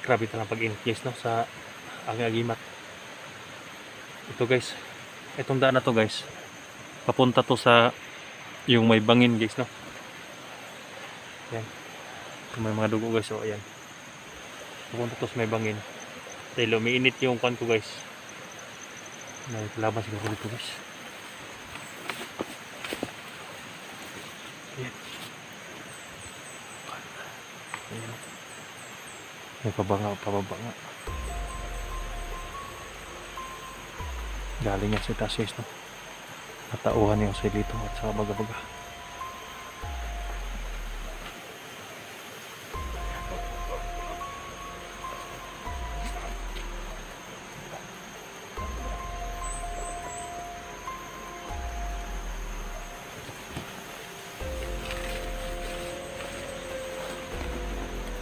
Grabe talagang pag-init guys, no, sa agimat. Ito guys, itong daan na to guys, papunta to sa yung may bangin guys, no. Yan, may mga dugo guys, so ayan, papunta to sa may bangin dahil umiinit yung kan ko guys. May kalaban siguro dito guys. Ayan. Ayan. May pababa nga. Galing yan sa taas guys, no. Natauhan yung silito at sa baga-baga.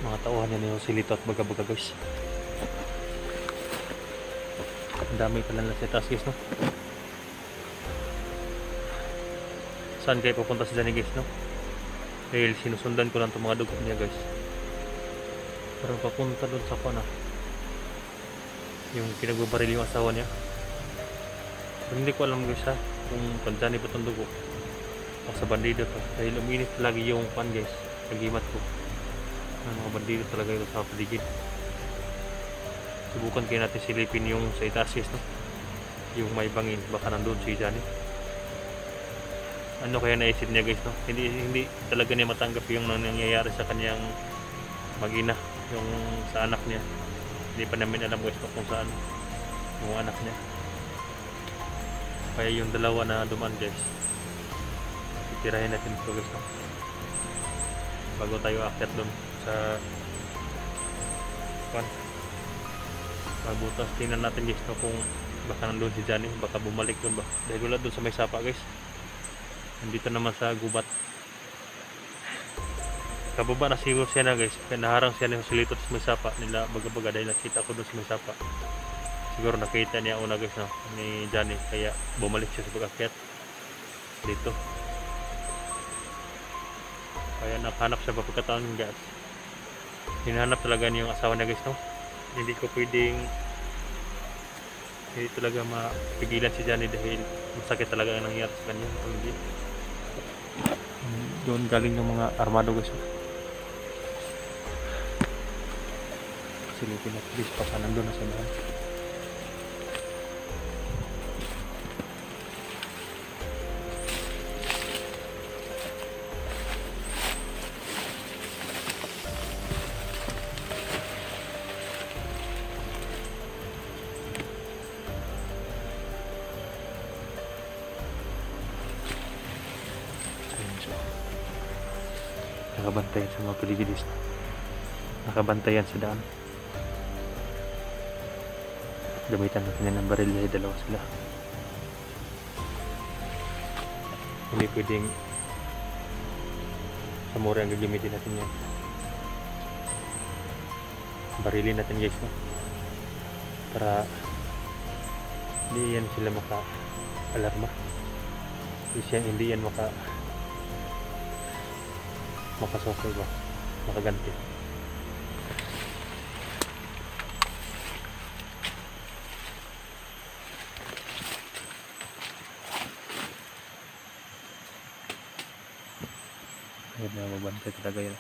Mga tauhan yan yung silito at baga-baga guys. Ang dami pala na sa taas guys, no. Saan kayo pupunta sa dyan guys, no? Dahil sinusundan ko lang itong mga dugo niya guys. Pero papunta doon sa pana, yung pinagbabaril yung asawa niya. Pero hindi ko alam guys, ha, kung pandani ba itong dugo o sa bandido to. Dahil uminit lagi yung pan guys, nagimat ko. Mga bandido talaga ito sa paligid. Subukan kayo natin silipin yung sa itaas guys, no? Yung may bangin, baka nandun si Johnny. Ano kaya naisip niya guys, no? Hindi talaga niya matanggap yung nangyayari sa kanyang mag-ina, yung sa anak niya. Hindi pa namin alam guys, no, kung saan yung anak niya. Kaya yung dalawa na dumaan guys, titirahin natin ito guys, no? Bago tayo aakyat doon sa mabutas, tingnan natin guys, no, kung baka nandun si Johnny, baka bumalik doon ba, dahil wala doon sa may sapa guys. Nandito naman sa gubat. Kababa na siguro siya na guys, kaya naharang siya ng silito sa may sapa nila baga-baga dahil nakita ko doon sa may sapa. Siguro nakita niya una guys, no, ni Johnny, kaya bumalik siya sa pag-akyat dito. Kaya nakahanap siya pagkataon guys. Hinahanap talaga niya yung asawa niya guys, no. Hindi ko pwedeng, hindi talaga mapigilan si Johnny dahil masakit talaga ang nangyari sa kanya. Hindi. Doon galing ng mga armado guys. Silipin at please baka nandun na sa bahay. Nakabantayan sa mga paligidis, nakabantayan sa daan. Gamitan natin yan ng baril dahil dalawa sila. Hindi pwedeng samura ang gagamitin natin yan. Barilin natin guys, no? Para hindi yan sila maka-alarma, hindi yan makasokay ba, makaganti. Ayan na, mabantay talaga yun.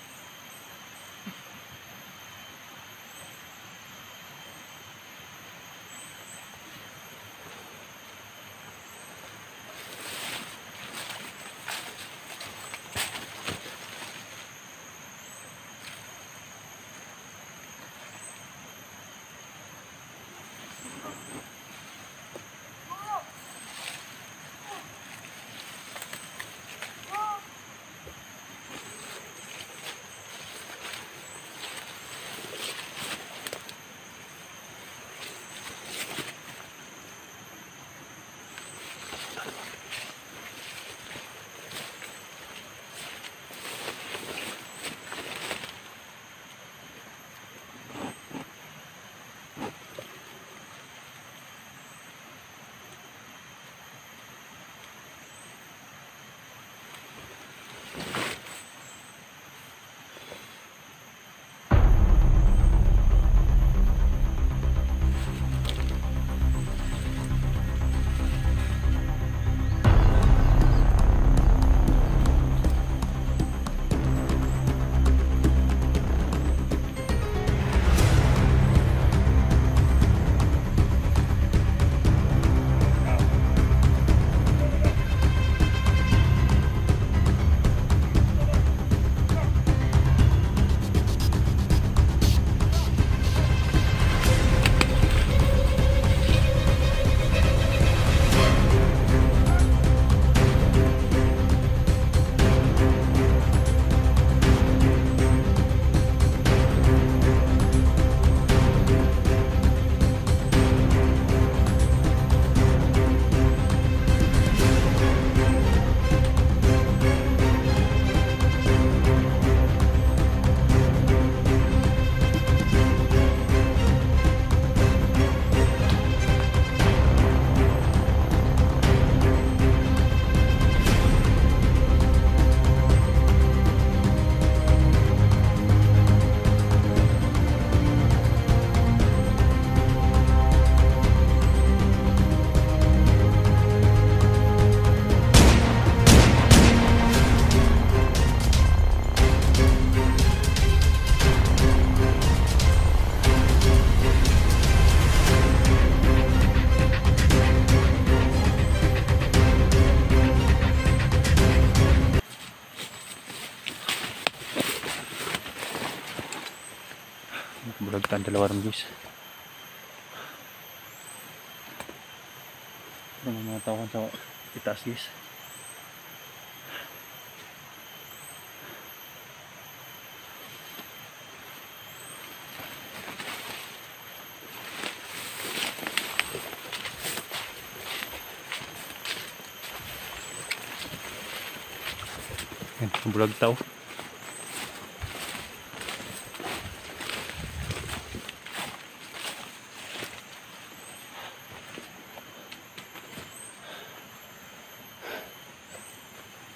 Bulagtan dalawa rin guys. Mga tawag sa itaas guys. Yan, bulag tao.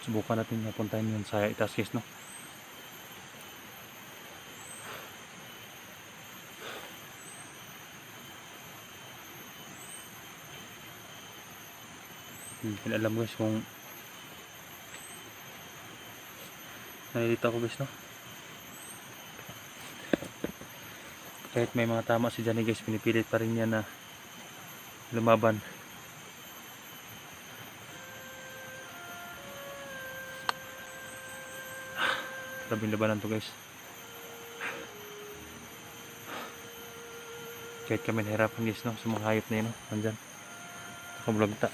Subukan natin napuntahin yun sa itaas guys, no? Hindi alam guys kung nalilito ako guys, no? Kahit may mga tama si Johnny guys, pinipilit pa rin niya na lumaban. Grabing labanan to guys. Kahit kami nahirapan guys, no? Sa mga hayop na yun, no? Nandyan nakablagta.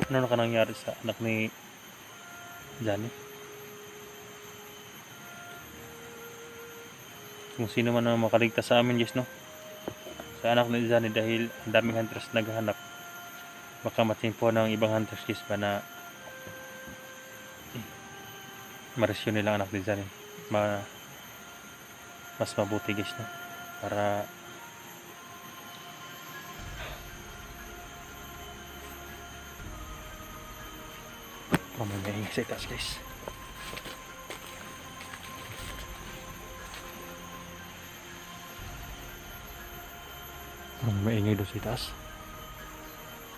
Ano na ka nangyari sa anak ni Johnny? Kung sino man ang makaligtas sa amin guys, no? Sa anak ni Johnny, dahil ang daming hunters naghahanap, baka matimpo ng ibang hunters guys ba na maresyo nila anak ni Johnny. Mas mabuti guys, no? Para mamamayin sa itaas guys. Maingay doon sa itaas.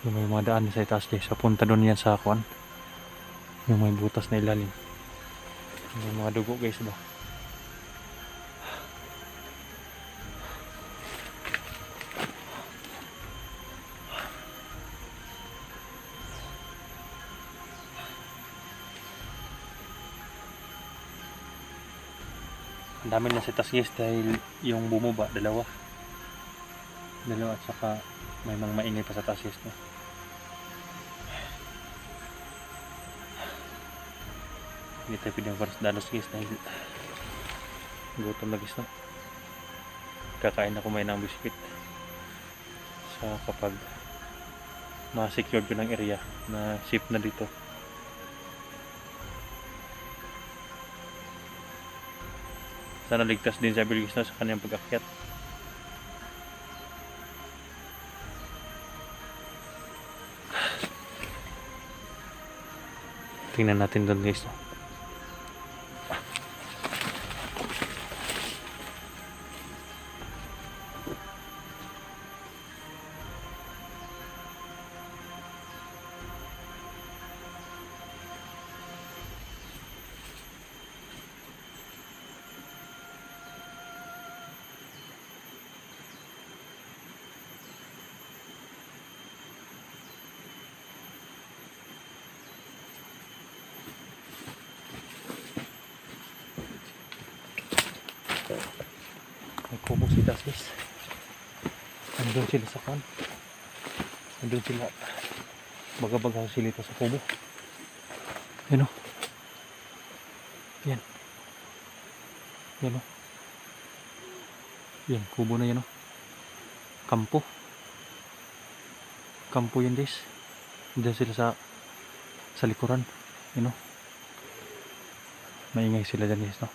Yung may mga daan sa itaas guys, papunta doon yan sa akuan. Yung may butas na ilalim. Yung mga dugo guys ba. Ang dami na sa itaas guys dahil yung bumaba dalawa at saka may mga maingay pa sa taas guys, no? Hindi tayo pwedeng dalos guys dahil gutom na guys, no? Kakain na kumain ng biscuit sa kapag ma-secure ko ng area na safe na dito. Sana ligtas din sa Bill guys, no? Sa kanyang pag-akyat. Tingnan natin doon guys, no? May kubo si taas guys. Nandun sila sa kan. Nandun sila. Baga-baga sila sa kubo. Yan o. Yan. Yan o. Yan, kubo na yan o. Kampo. Kampo yan guys. Nandun sila sa likuran. Yan o. Maingay sila dyan guys, no?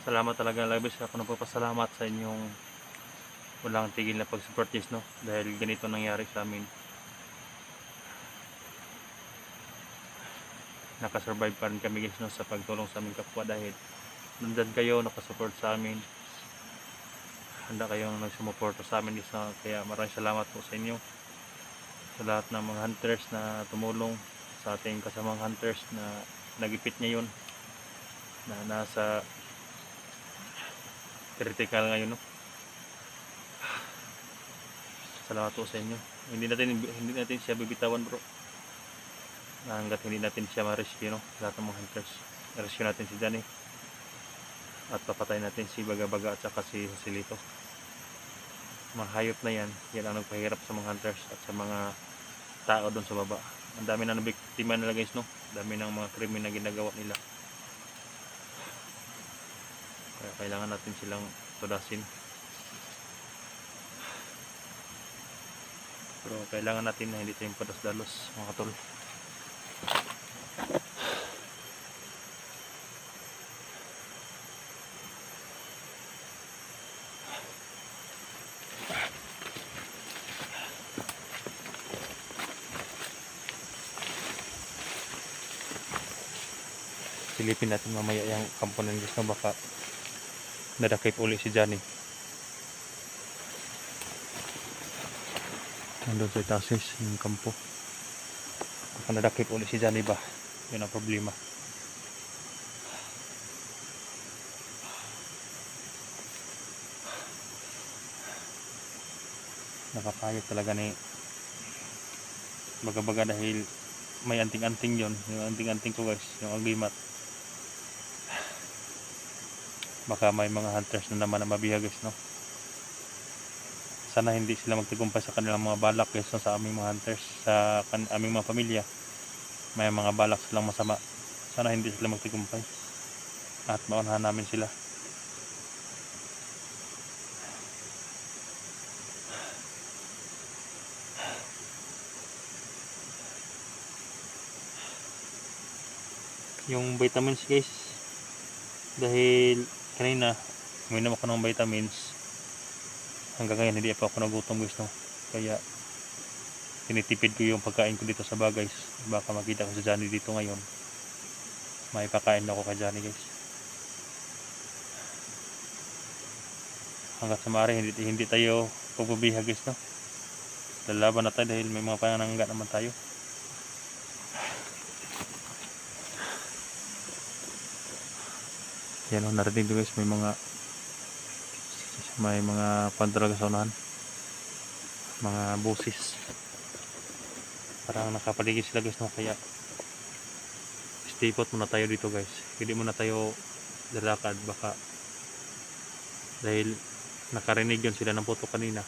Salamat talaga labis ako nagpapasalamat sa inyong walang tigil na pag-support guys, no? Dahil ganito nangyari sa amin. Nakasurvive pa rin kami guys, no? Sa pagtulong sa aming kapwa dahil nandyan kayo nakasupport sa amin. handa kayong nagsumuporta sa amin guys, no? Kaya maraming salamat po sa inyo, sa lahat ng mga hunters na tumulong sa ating kasamang hunters na nagipit ngayon, na nasa critical ngayon, no? Salamat po sa inyo. Hindi natin siya bibitawan, bro, hanggat hindi natin siya ma-rescue, no? Lahat ng mga hunters, rescue natin si Johnny at papatay natin si Baga-Baga at saka si Joselito. Mga hayop na yan ang nagpahirap sa mga hunters at sa mga tao doon sa baba. Ang dami na nabiktima nila guys, no? Dami ng mga krimen na ginagawa nila, kaya kailangan natin silang tudasin. Pero kailangan natin na hindi tayong padas-dalos, mga katol. Silipin natin mamaya yung kampo ng guys, na baka nadakip uli si Johnny. Nandun sa itasis yung kampo, baka nadakip uli si Johnny ba, yun ang problema. Nakapayot talaga ni Baga-Baga dahil may anting-anting yun, yung anting-anting ko guys, yung agimat. Baka may mga hunters na naman na mabiha guys, no? Sana hindi sila magtagumpay sa kanilang mga balak guys, no? Sa aming mga hunters, sa aming mga pamilya, may mga balak silang masama. Sana hindi sila magtagumpay at maunahan namin sila. Yung vitamins guys, dahil kanina uminom ako ng vitamins, hanggang ngayon hindi pa ako nagutom guys, no? Kaya tinitipid ko yung pagkain ko dito sa bagay. Baka makita ko sa Johnny dito ngayon, may pakain ako kay Johnny guys. Hanggat sa maaari hindi tayo pagbabiha guys, no? Lalaban na tayo dahil may mga panangga naman tayo. Yan o, narinig nyo guys, may mga pantalaga sa unahan, mga busis, parang nakapaligid sila guys, no? Kaya stay put muna tayo dito guys, hindi muna tayo lalakad, baka dahil nakarinig yun sila ng puto kanina,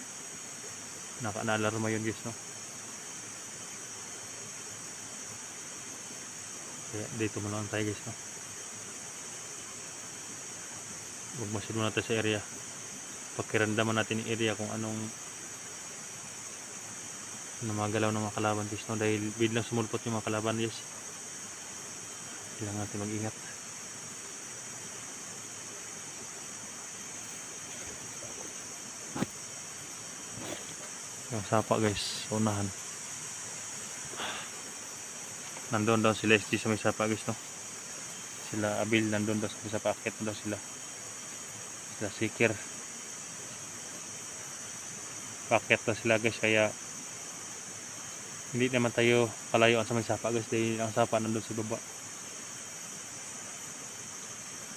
naalarma yun guys, no? Kaya dito muna lang tayo guys, no? Magmasid muna tayo sa area, pakiramdaman natin yung area kung anong mga galaw ng mga kalaban guys, no? Dahil biglang sumulpot yung mga kalaban guys, kailangan natin mag-ingat. Yung sapa guys, unahan, nandun daw sila SG sa may sapa guys, no? Sila Abil nandun daw sa may sapa, akit daw sila Sikir, paket na sila guys, kaya hindi naman tayo kalayuan sa may sapa guys, dahil ang sapa nandun sa baba,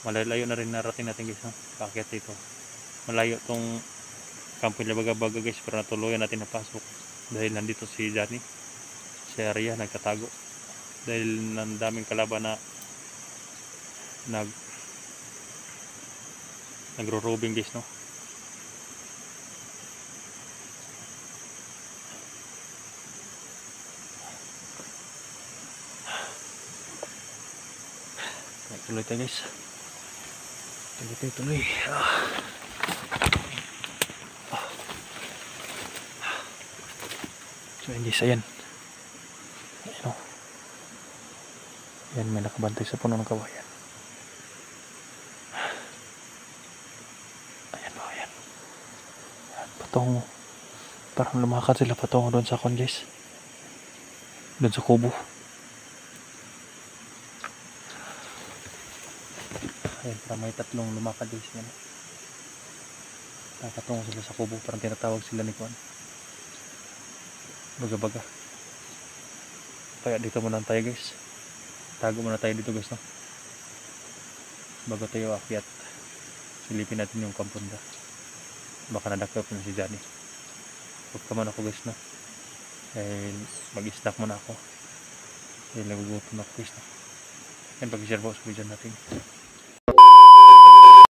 malayo na rin narating natin guys, no? Paket dito, malayo tong kampo nila Baga-Baga guys, pero natuluyan natin napasok dahil nandito si Johnny sa area, nagkatago dahil ng daming kalaban na nagro-robing guys, no? Tuloy tayo guys, tuloy. So yun guys, ayan, no? Ayan, may nakabantay sa puno ng kawayan. Patungo, parang lumakad sila patungo doon sa kon guys, doon sa kubo. Ayan, parang may tatlong lumakad guys yan. Nakatungo sila sa kubo, parang tinatawag sila ni Kuan. Baga-baga. Kaya dito muna tayo guys. Tago muna tayo dito guys, no? Bago tayo akyat, silipin natin yung kampunda. Baka nadakip na si Johnny. Huwag ka man ako guys, no? Dahil mag-snack muna ako. Dahil nagugutom ako guys, no? Yan, pag-share po sa video natin.